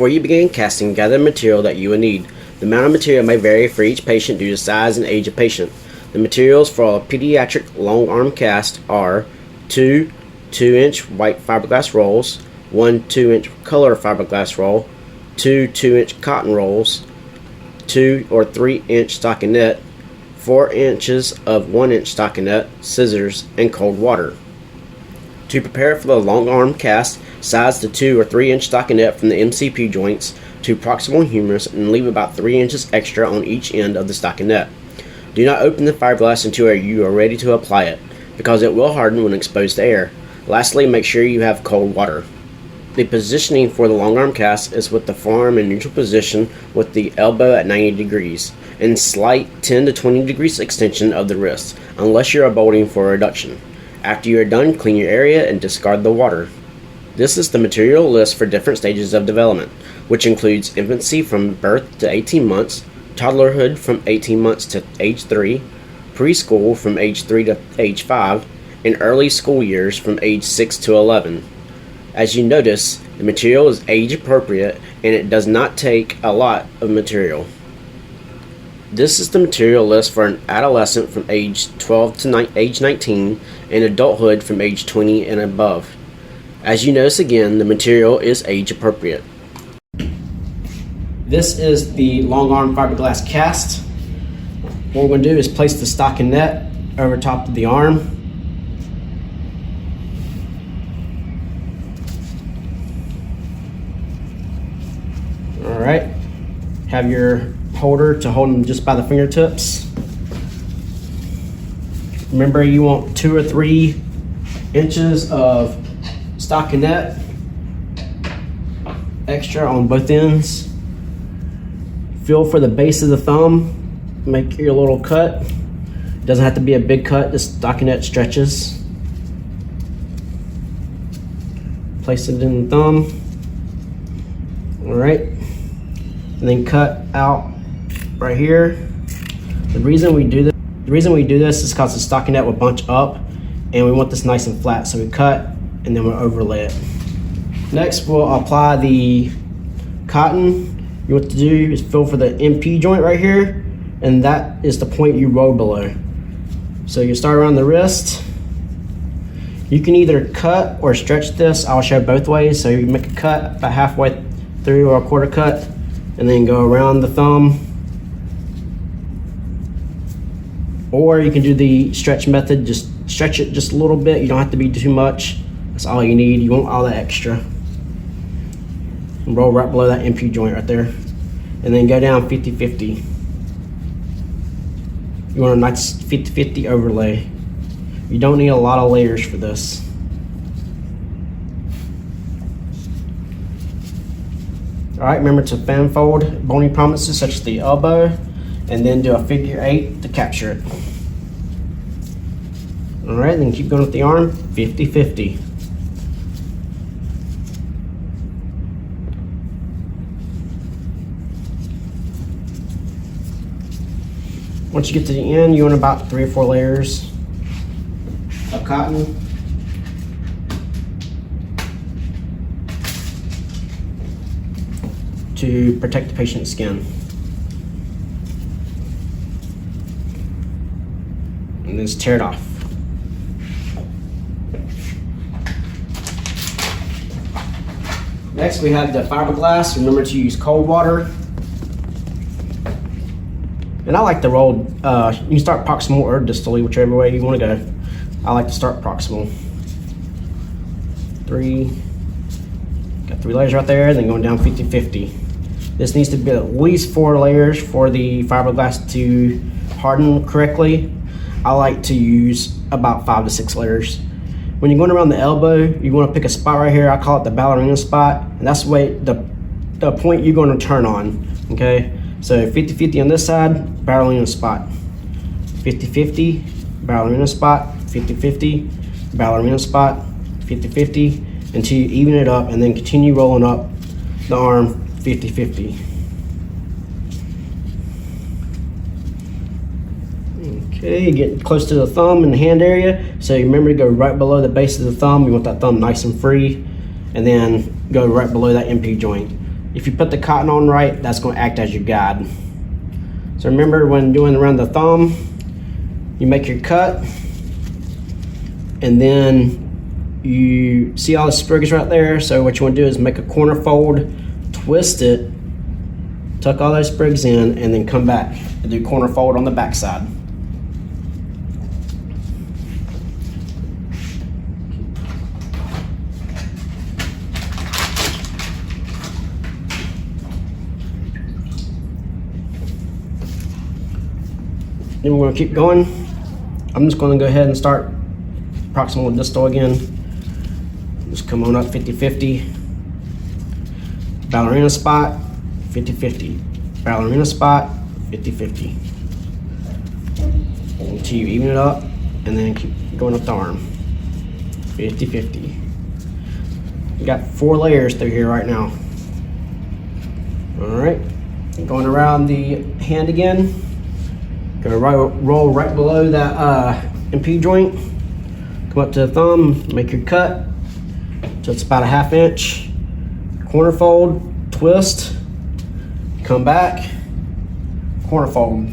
Before you begin casting, gather the material that you will need. The amount of material may vary for each patient due to size and age of patient. The materials for a pediatric long arm cast are 2 2-inch white fiberglass rolls, 1 2-inch color fiberglass roll, 2 2-inch cotton rolls, 2 or 3-inch stockinette, 4 inches of 1-inch stockinette, scissors, and cold water. To prepare for the long arm cast, size the 2 or 3-inch stockinette from the MCP joints to proximal humerus and leave about 3 inches extra on each end of the stockinette. Do not open the fiberglass until you are ready to apply it, because it will harden when exposed to air. Lastly, make sure you have cold water. The positioning for the long arm cast is with the forearm in neutral position with the elbow at 90 degrees and slight 10 to 20 degrees extension of the wrist, unless you are bolting for a reduction. After you are done, clean your area and discard the water. This is the material list for different stages of development, which includes infancy from birth to 18 months, toddlerhood from 18 months to age 3, preschool from age 3 to age 5, and early school years from age 6 to 11. As you notice, the material is age appropriate and it does not take a lot of material. This is the material list for an adolescent from age 12 to age 19 and adulthood from age 20 and above. As you notice again, the material is age appropriate. This is the long arm fiberglass cast. What we're going to do is place the stockinette over top of the arm. Alright, have your holder to hold them just by the fingertips. Remember, you want 2 or 3 inches of stockinette extra on both ends. Feel for the base of the thumb, make your little cut. It doesn't have to be a big cut, the stockinette stretches. Place it in the thumb. Alright, and then cut out right here. The reason we do this is because the stockinette will bunch up and we want this nice and flat, so we cut and then we'll overlay it. Next, we'll apply the cotton. What to do is feel for the MP joint right here, and that is the point you roll below. So you start around the wrist. You can either cut or stretch this. I'll show both ways. So you make a cut about halfway through or a quarter cut, and then go around the thumb. Or you can do the stretch method, just stretch it just a little bit. You don't have to be too much. That's all you need. You want all the extra. And roll right below that MP joint right there. And then go down 50-50. You want a nice 50-50 overlay. You don't need a lot of layers for this. Alright, remember to fan fold bony prominences such as the elbow, and then do a figure 8 to capture it. Alright, then keep going with the arm, 50-50. Once you get to the end, you want about 3 or 4 layers of cotton. To protect the patient's skin. And then just tear it off. Next, we have the fiberglass. Remember to use cold water. And I like to roll, you can start proximal or distally, whichever way you want to go. I like to start proximal. 3, got 3 layers right there, and then going down 50-50. This needs to be at least 4 layers for the fiberglass to harden correctly. I like to use about 5 to 6 layers. When you're going around the elbow, you want to pick a spot right here. I call it the ballerina spot, and that's the way the point you're going to turn on. Okay, so 50-50 on this side, ballerina spot. 50-50, ballerina spot. 50-50, ballerina spot. 50-50 until you even it up, and then continue rolling up the arm 50-50. Okay, getting close to the thumb and the hand area. So you remember to go right below the base of the thumb. You want that thumb nice and free. And then go right below that MP joint. If you put the cotton on right, that's going to act as your guide. So remember, when doing around the thumb, you make your cut, and then you see all the sprigs right there. So what you want to do is make a corner fold, twist it, tuck all those sprigs in, and then come back and do corner fold on the back side. Then we're going to keep going. I'm just going to go ahead and start proximal and distal again. Just come on up 50-50. Ballerina spot, 50-50. Ballerina spot, 50-50. Until you even it up, and then keep going up the arm. 50-50. You got 4 layers through here right now. All right, going around the hand again. Gonna roll right below that MP joint. Come up to the thumb, make your cut. So it's about a 1/2 inch. Corner fold, twist, come back, corner fold.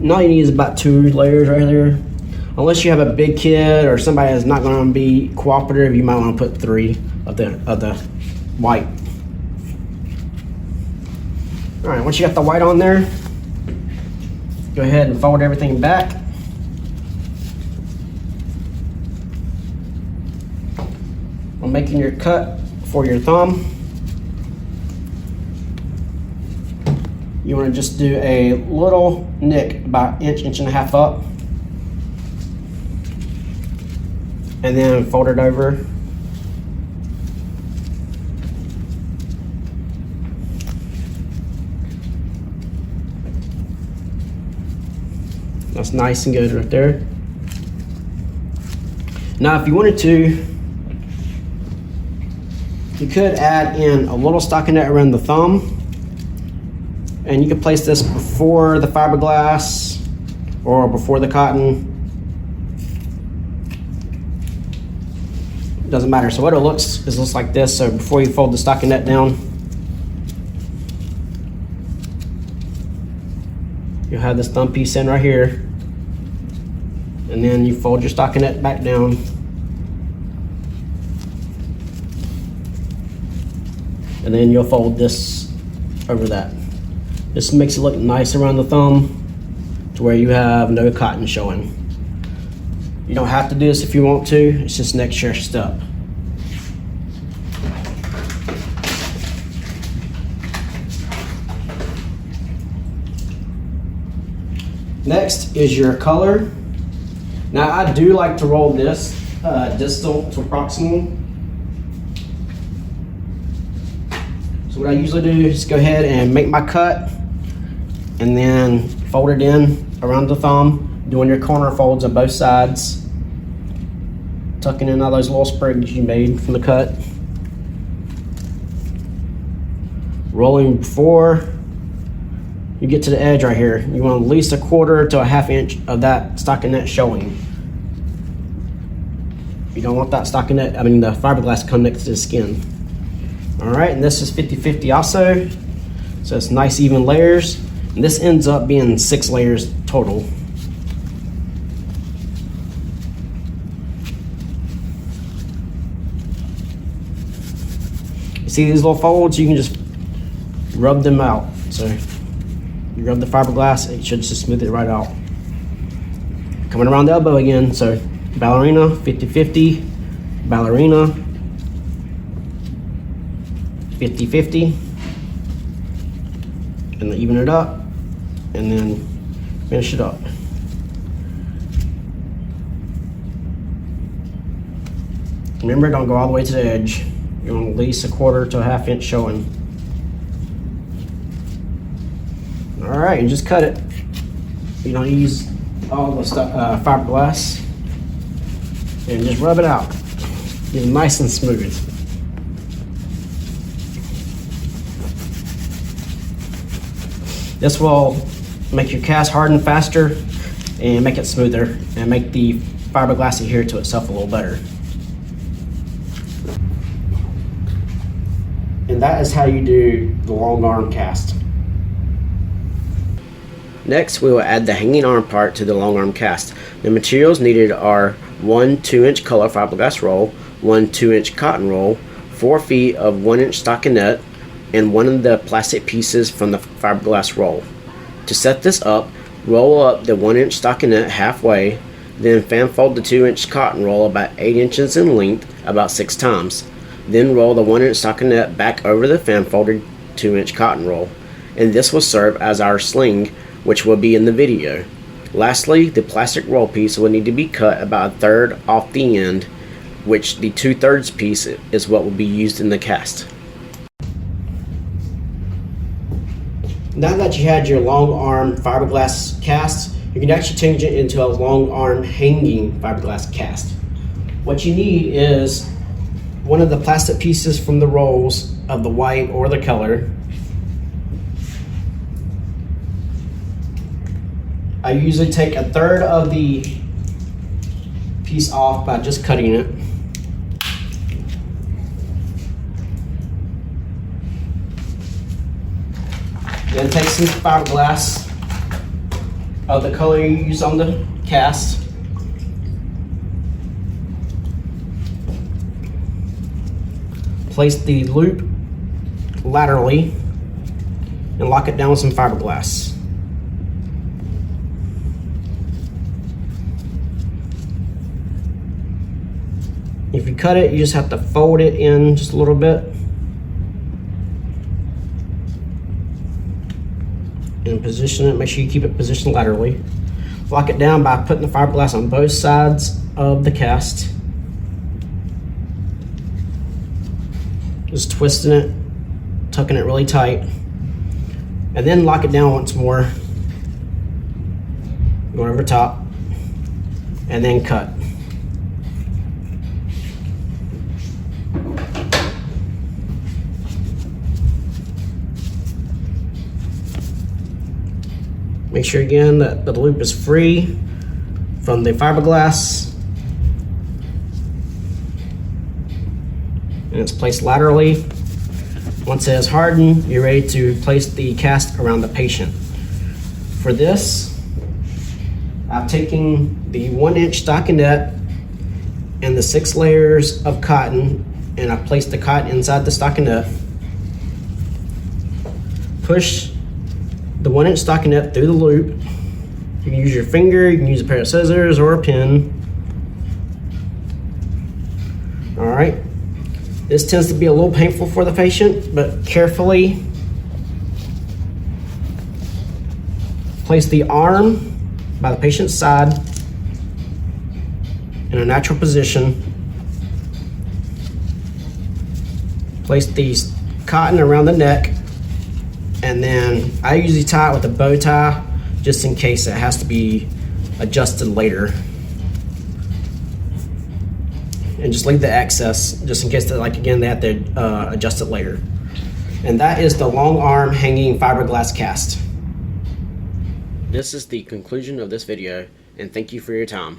And all you need is about 2 layers right there. Unless you have a big kid or somebody that's not gonna be cooperative, you might wanna put 3 of the white. All right, once you got the white on there, go ahead and fold everything back. When making your cut for your thumb, you want to just do a little nick, about inch and a half up, and then fold it over. That's nice and good right there. Now, if you wanted to, you could add in a little stockinette around the thumb, and you could place this before the fiberglass or before the cotton. Doesn't matter. So what it looks like this. So before you fold the stockinette down, you'll have this thumb piece in right here, and then you fold your stockinette back down, and then you'll fold this over that. This makes it look nice around the thumb to where you have no cotton showing. You don't have to do this if you want to. It's just an extra step. Next is your color. Now, I do like to roll this distal to proximal. So what I usually do is go ahead and make my cut and then fold it in around the thumb, doing your corner folds on both sides, tucking in all those little sprigs you made from the cut. Rolling before you get to the edge right here. You want at least 1/4 to a 1/2 inch of that stockinette showing. You don't want that stockinette, the fiberglass to come next to the skin. All right, and this is 50-50 also. So it's nice even layers. And this ends up being 6 layers total. You see these little folds? You can just rub them out. So you rub the fiberglass, it should just smooth it right out. Coming around the elbow again, so ballerina, 50-50, ballerina, 50-50, and then even it up, and then finish it up. Remember, don't go all the way to the edge. You want at least 1/4 to a 1/2 inch showing. All right, and just cut it. You don't use all the stuff, fiberglass, and just rub it out. Get it nice and smooth. This will make your cast harden faster and make it smoother and make the fiberglass adhere to itself a little better. And that is how you do the long arm cast. Next, we will add the hanging arm part to the long arm cast. The materials needed are 1 2-inch color fiberglass roll, 1 2-inch cotton roll, 4 feet of 1-inch stockinette, and one of the plastic pieces from the fiberglass roll. To set this up, roll up the 1-inch stockinette halfway, then fan fold the 2-inch cotton roll about 8 inches in length about 6 times. Then roll the 1-inch stockinette back over the fan folded 2-inch cotton roll, and this will serve as our sling, which will be in the video. Lastly, the plastic roll piece will need to be cut about 1/3 off the end, which the 2/3 piece is what will be used in the cast. Now that you had your long arm fiberglass cast, you can actually change it into a long arm hanging fiberglass cast. What you need is one of the plastic pieces from the rolls of the white or the color. I usually take 1/3 of the piece off by just cutting it. Then take some fiberglass of the color you use on the cast. Place the loop laterally and lock it down with some fiberglass. If you cut it, you just have to fold it in just a little bit and position it. Make sure you keep it positioned laterally. Lock it down by putting the fiberglass on both sides of the cast. Just twisting it, tucking it really tight, and then lock it down once more. Go over top and then cut. Make sure again that the loop is free from the fiberglass and it's placed laterally. Once it is hardened, you're ready to place the cast around the patient. For this, I've taken the 1-inch stockinette and the 6 layers of cotton, and I've placed the cotton inside the stockinette. Push the 1-inch stockinette through the loop. You can use your finger, you can use a pair of scissors or a pin. All right. This tends to be a little painful for the patient, but carefully place the arm by the patient's side in a natural position. Place the cotton around the neck, and then I usually tie it with a bow tie just in case it has to be adjusted later. And just leave the excess just in case that, like, again, they have to adjust it later. And that is the long arm hanging fiberglass cast. This is the conclusion of this video, and thank you for your time.